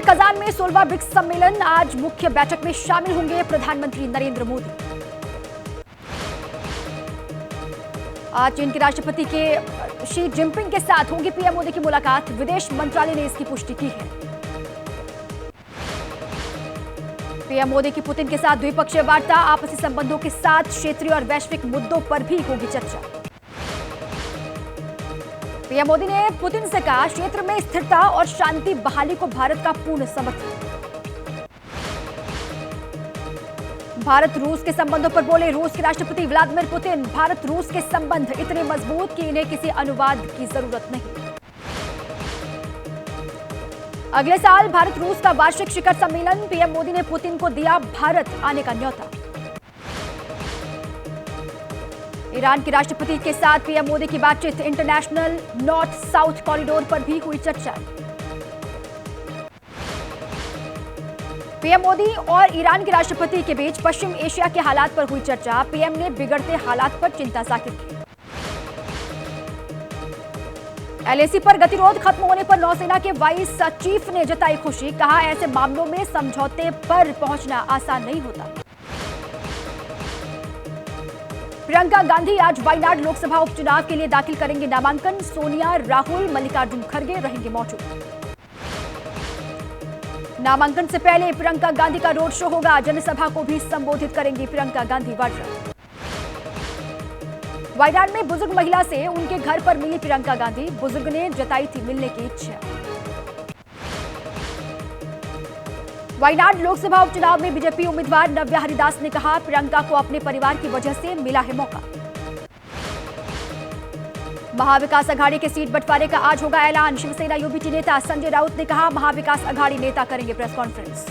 Kazan में 16वां BRICS सम्मेलन। आज मुख्य बैठक में शामिल होंगे प्रधानमंत्री नरेंद्र मोदी। आज चीन के राष्ट्रपति के शी जिनपिंग के साथ होगी पीएम मोदी की मुलाकात। विदेश मंत्रालय ने इसकी पुष्टि की है। पीएम मोदी की पुतिन के साथ द्विपक्षीय वार्ता। आपसी संबंधों के साथ क्षेत्रीय और वैश्विक मुद्दों पर भी होगी चर्चा। पीएम मोदी ने पुतिन से कहा, क्षेत्र में स्थिरता और शांति बहाली को भारत का पूर्ण समर्थन। भारत रूस के संबंधों पर बोले रूस के राष्ट्रपति व्लादिमीर पुतिन। भारत रूस के संबंध इतने मजबूत कि इन्हें किसी अनुवाद की जरूरत नहीं। अगले साल भारत रूस का वार्षिक शिखर सम्मेलन। पीएम मोदी ने पुतिन को दिया भारत आने का न्योता। ईरान के राष्ट्रपति के साथ पीएम मोदी की बातचीत। इंटरनेशनल नॉर्थ साउथ कॉरिडोर पर भी हुई चर्चा। पीएम मोदी और ईरान के राष्ट्रपति के बीच पश्चिम एशिया के हालात पर हुई चर्चा। पीएम ने बिगड़ते हालात पर चिंता जाहिर की। एलएसी पर गतिरोध खत्म होने पर नौसेना के वाइस चीफ ने जताई खुशी। कहा, ऐसे मामलों में समझौते पर पहुंचना आसान नहीं होता। प्रियंका गांधी आज वायनाड लोकसभा उपचुनाव के लिए दाखिल करेंगे नामांकन। सोनिया, राहुल, मल्लिकार्जुन खड़गे रहेंगे मौजूद। नामांकन से पहले प्रियंका गांधी का रोड शो होगा। जनसभा को भी संबोधित करेंगी प्रियंका गांधी वाड्रा। वायनाड में बुजुर्ग महिला से उनके घर पर मिली प्रियंका गांधी। बुजुर्ग ने जताई थी मिलने की इच्छा। वायनाड लोकसभा उपचुनाव में बीजेपी उम्मीदवार नव्या हरिदास ने कहा, प्रियंका को अपने परिवार की वजह से मिला है मौका। महाविकास अघाड़ी के सीट बंटवारे का आज होगा ऐलान। शिवसेना यूबीटी नेता संजय राउत ने कहा, महाविकास अघाड़ी नेता करेंगे प्रेस कॉन्फ्रेंस।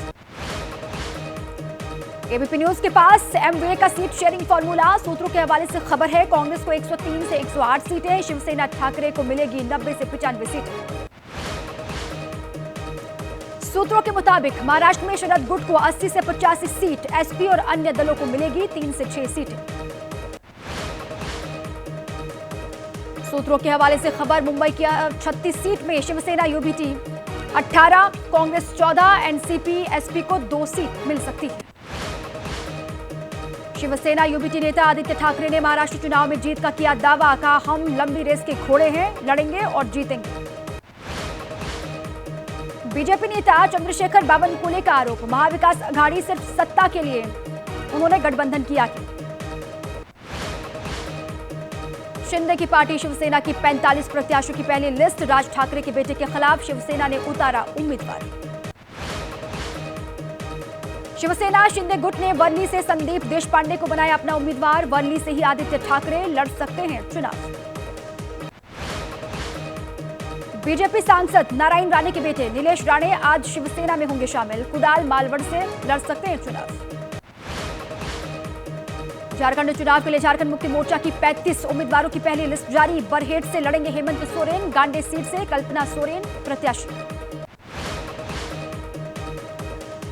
एबीपी न्यूज के पास एमवीए का सीट शेयरिंग फॉर्मूला। सूत्रों के हवाले से खबर है, कांग्रेस को 103 से 108 सीटें, शिवसेना ठाकरे को मिलेगी 90 से 95 सीटें। सूत्रों के मुताबिक महाराष्ट्र में शरद गुट को 80 से 85 सीट, एसपी और अन्य दलों को मिलेगी 3 से 6 सीटें। सूत्रों के हवाले से खबर, मुंबई की 36 सीट में Shiv Sena UBT 18, Congress 14, NCP SP को 2 सीट मिल सकती है। शिवसेना यूबीटी नेता आदित्य ठाकरे ने महाराष्ट्र चुनाव में जीत का किया दावा। कहा, हम लंबी रेस के घोड़े हैं, लड़ेंगे और जीतेंगे। बीजेपी नेता चंद्रशेखर बावनकुले का आरोप, महाविकास अघाड़ी सिर्फ सत्ता के लिए उन्होंने गठबंधन किया। शिंदे की पार्टी शिवसेना की 45 प्रत्याशियों की पहली लिस्ट। राज ठाकरे के बेटे के खिलाफ शिवसेना ने उतारा उम्मीदवार। शिवसेना शिंदे गुट ने वर्ली से संदीप देशपांडे को बनाया अपना उम्मीदवार। वर्ली से ही आदित्य ठाकरे लड़ सकते हैं चुनाव। बीजेपी सांसद नारायण राणे के बेटे नीलेश राणे आज शिवसेना में होंगे शामिल। कुडाल मालवड़ से लड़ सकते हैं चुनाव। झारखंड चुनाव के लिए झारखंड मुक्ति मोर्चा की 35 उम्मीदवारों की पहली लिस्ट जारी। बरहेट से लड़ेंगे हेमंत सोरेन, गांडे सीट से कल्पना सोरेन प्रत्याशी।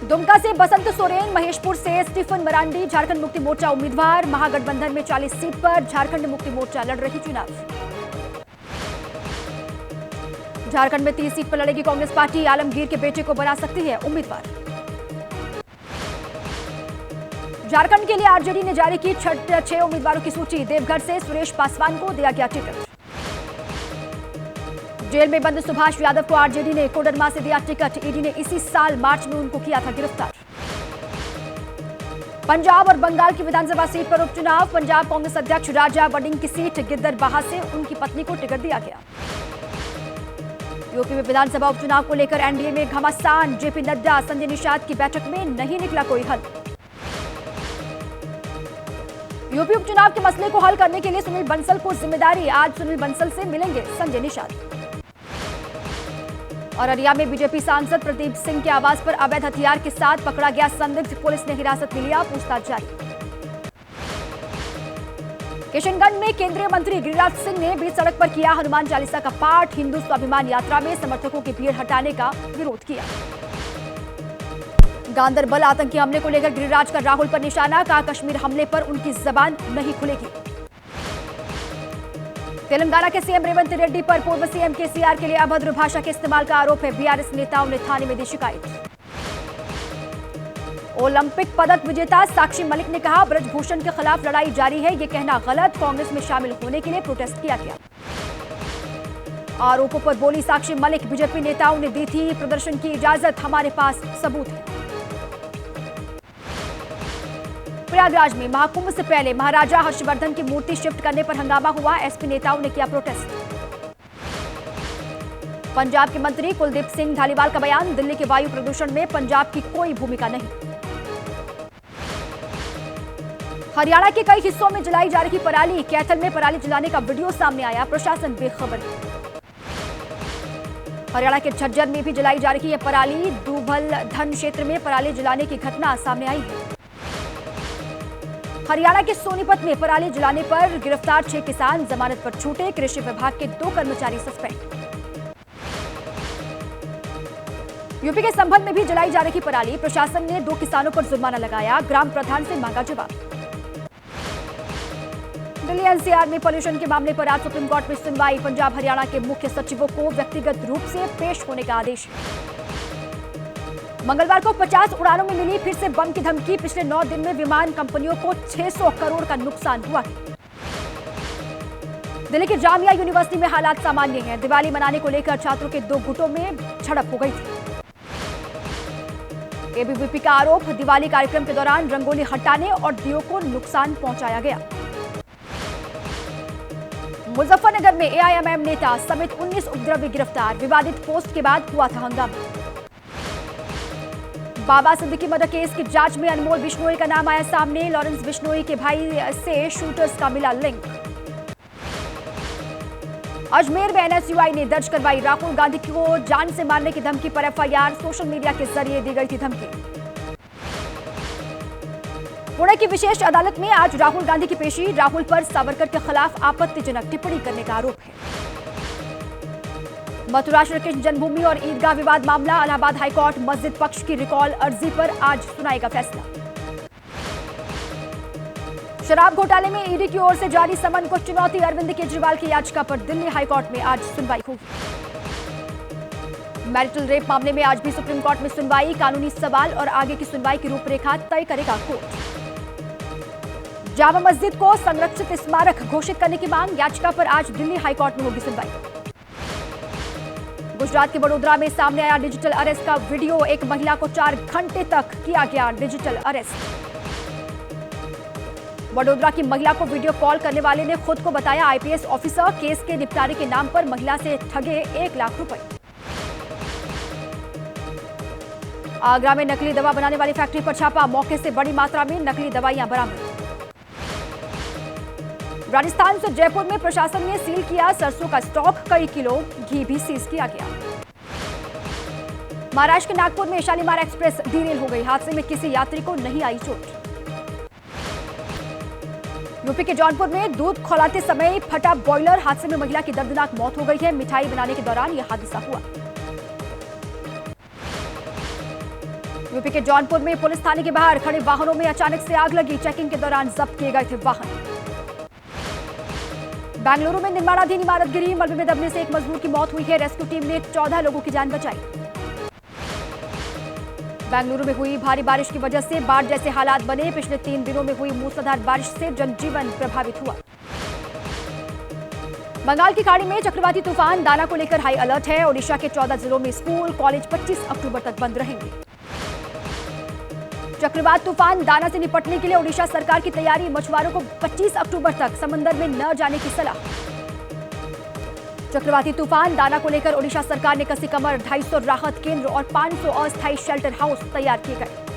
दुमका से बसंत सोरेन, महेशपुर से स्टीफन मरांडी झारखंड मुक्ति मोर्चा उम्मीदवार। महागठबंधन में 40 सीट पर झारखंड मुक्ति मोर्चा लड़ रही चुनाव। झारखंड में 30 सीट पर लड़ेगी कांग्रेस पार्टी। आलमगीर के बेटे को बना सकती है उम्मीदवार। झारखंड के लिए आरजेडी ने जारी की 6 उम्मीदवारों की सूची। देवघर से सुरेश पासवान को दिया गया टिकट। जेल में बंद सुभाष यादव को आरजेडी ने कोडरमा से दिया टिकट। ईडी ने इसी साल मार्च में उनको किया था गिरफ्तार। पंजाब और बंगाल की विधानसभा सीट पर उपचुनाव। पंजाब कांग्रेस अध्यक्ष राजा वडिंग की सीट गिद्दरबाहा से उनकी पत्नी को टिकट दिया गया। यूपी में विधानसभा उपचुनाव को लेकर एनडीए में घमासान। जेपी नड्डा संजय निषाद की बैठक में नहीं निकला कोई हल। यूपी उपचुनाव के मसले को हल करने के लिए सुनील बंसल को जिम्मेदारी। आज सुनील बंसल से मिलेंगे संजय निषाद। और अरिया में बीजेपी सांसद प्रदीप सिंह के आवास पर अवैध हथियार के साथ पकड़ा गया संदिग्ध। पुलिस ने हिरासत में लिया, पूछताछ जारी। किशनगंज में केंद्रीय मंत्री गिरिराज सिंह ने बीच सड़क पर किया हनुमान चालीसा का पाठ। हिंदू स्वाभिमान यात्रा में समर्थकों की भीड़ हटाने का विरोध किया। गांदरबल आतंकी हमले को लेकर गिरिराज का राहुल पर निशाना। कहा, कश्मीर हमले पर उनकी जबान नहीं खुलेगी। तेलंगाना के सीएम रेवंत रेड्डी पर पूर्व सीएम केसीआर के लिए अभद्र भाषा के इस्तेमाल का आरोप है। बीआरएस नेताओं ने थाने में दी शिकायत। ओलंपिक पदक विजेता साक्षी मलिक ने कहा, ब्रजभूषण के खिलाफ लड़ाई जारी है, ये कहना गलत। कांग्रेस में शामिल होने के लिए प्रोटेस्ट किया गया। आरोपों पर बोली साक्षी मलिक, बीजेपी नेताओं ने दी थी प्रदर्शन की इजाजत, हमारे पास सबूत है। प्रयागराज में महाकुंभ से पहले महाराजा हर्षवर्धन की मूर्ति शिफ्ट करने पर हंगामा हुआ। एसपी नेताओं ने किया प्रोटेस्ट। पंजाब के मंत्री कुलदीप सिंह धालीवाल का बयान, दिल्ली के वायु प्रदूषण में पंजाब की कोई भूमिका नहीं। हरियाणा के कई हिस्सों में जलाई जा रही पराली, कैथल में पराली जलाने का वीडियो सामने आया, प्रशासन बेखबर है। हरियाणा के झज्जर में भी जलाई जा रही है पराली, दूभल धन क्षेत्र में पराली जलाने की घटना सामने आई है। हरियाणा के सोनीपत में पराली जलाने पर गिरफ्तार 6 किसान, जमानत पर छूटे। कृषि विभाग के 2 कर्मचारी सस्पेंड। यूपी के संभल में भी जलाई जा रही पराली, प्रशासन ने 2 किसानों पर जुर्माना लगाया, ग्राम प्रधान से मांगा जवाब। दिल्ली एनसीआर में पॉल्यूशन के मामले पर आज सुप्रीम कोर्ट में सुनवाई। पंजाब हरियाणा के मुख्य सचिवों को व्यक्तिगत रूप से पेश होने का आदेश। मंगलवार को 50 उड़ानों में मिली फिर से बम की धमकी। पिछले 9 दिन में विमान कंपनियों को 600 करोड़ का नुकसान हुआ है। दिल्ली की जामिया यूनिवर्सिटी में हालात सामान्य हैं। दिवाली मनाने को लेकर छात्रों के 2 गुटों में झड़प हो गई थी। एबीवीपी का आरोप, दिवाली कार्यक्रम के दौरान रंगोली हटाने और दियों को नुकसान पहुंचाया गया। मुजफ्फरनगर में एआईएमएम नेता समेत 19 उपद्रवी गिरफ्तार। विवादित पोस्ट के बाद हुआ था हंगामा। बाबा सिद्दीकी मर्डर केस की जांच में अनमोल बिश्नोई का नाम आया सामने। लॉरेंस बिश्नोई के भाई से शूटर्स का मिला लिंक। अजमेर में एनएसयूआई ने दर्ज करवाई राहुल गांधी को जान से मारने की धमकी पर एफआईआर। सोशल मीडिया के जरिए दी गई थी धमकी। पुणे की विशेष अदालत में आज राहुल गांधी की पेशी। राहुल पर सावरकर के खिलाफ आपत्तिजनक टिप्पणी करने का आरोप है। मथुरा श्री कृष्ण जन्मभूमि और ईदगाह विवाद मामला, इलाहाबाद हाईकोर्ट मस्जिद पक्ष की रिकॉल अर्जी पर आज सुनाएगा फैसला। शराब घोटाले में ईडी की ओर से जारी समन को चुनौती, अरविंद केजरीवाल की याचिका पर दिल्ली हाईकोर्ट में आज सुनवाई होगी। मैरिटल रेप मामले में आज भी सुप्रीम कोर्ट में सुनवाई। कानूनी सवाल और आगे की सुनवाई की रूपरेखा तय करेगा कोर्ट। जामा मस्जिद को संरक्षित स्मारक घोषित करने की मांग, याचिका पर आज दिल्ली हाईकोर्ट में होगी सुनवाई। गुजरात के वडोदरा में सामने आया डिजिटल अरेस्ट का वीडियो। एक महिला को 4 घंटे तक किया गया डिजिटल अरेस्ट। वडोदरा की महिला को वीडियो कॉल करने वाले ने खुद को बताया आईपीएस ऑफिसर। केस के निपटारे के नाम पर महिला से ठगे 1 लाख रुपए। आगरा में नकली दवा बनाने वाली फैक्ट्री पर छापा, मौके से बड़ी मात्रा में नकली दवाइयां बरामद। राजस्थान से जयपुर में प्रशासन ने सील किया सरसों का स्टॉक, कई किलो घी भी सीज किया गया। महाराष्ट्र के नागपुर में शालीमार एक्सप्रेस डीरेल हो गई, हादसे में किसी यात्री को नहीं आई चोट। यूपी के जौनपुर में दूध खौलाते समय फटा बॉयलर, हादसे में महिला की दर्दनाक मौत हो गई है। मिठाई बनाने के दौरान यह हादसा हुआ। यूपी के जौनपुर में पुलिस थाने के बाहर खड़े वाहनों में अचानक से आग लगी, चेकिंग के दौरान जब्त किए गए थे वाहन। बेंगलुरु में निर्माणाधीन इमारत गिरी, मलबे में दबने से एक मजदूर की मौत हुई है। रेस्क्यू टीम ने 14 लोगों की जान बचाई। बेंगलुरु में हुई भारी बारिश की वजह से बाढ़ जैसे हालात बने। पिछले 3 दिनों में हुई मूसलाधार बारिश से जनजीवन प्रभावित हुआ। बंगाल की खाड़ी में चक्रवाती तूफान दाना को लेकर हाई अलर्ट है। ओडिशा के 14 जिलों में स्कूल कॉलेज 25 अक्टूबर तक बंद रहेंगे। चक्रवात तूफान दाना से निपटने के लिए ओडिशा सरकार की तैयारी, मछुआरों को 25 अक्टूबर तक समंदर में न जाने की सलाह। चक्रवाती तूफान दाना को लेकर ओडिशा सरकार ने कसी कमर, 250 राहत केंद्र और 500 अस्थायी शेल्टर हाउस तैयार किए गए।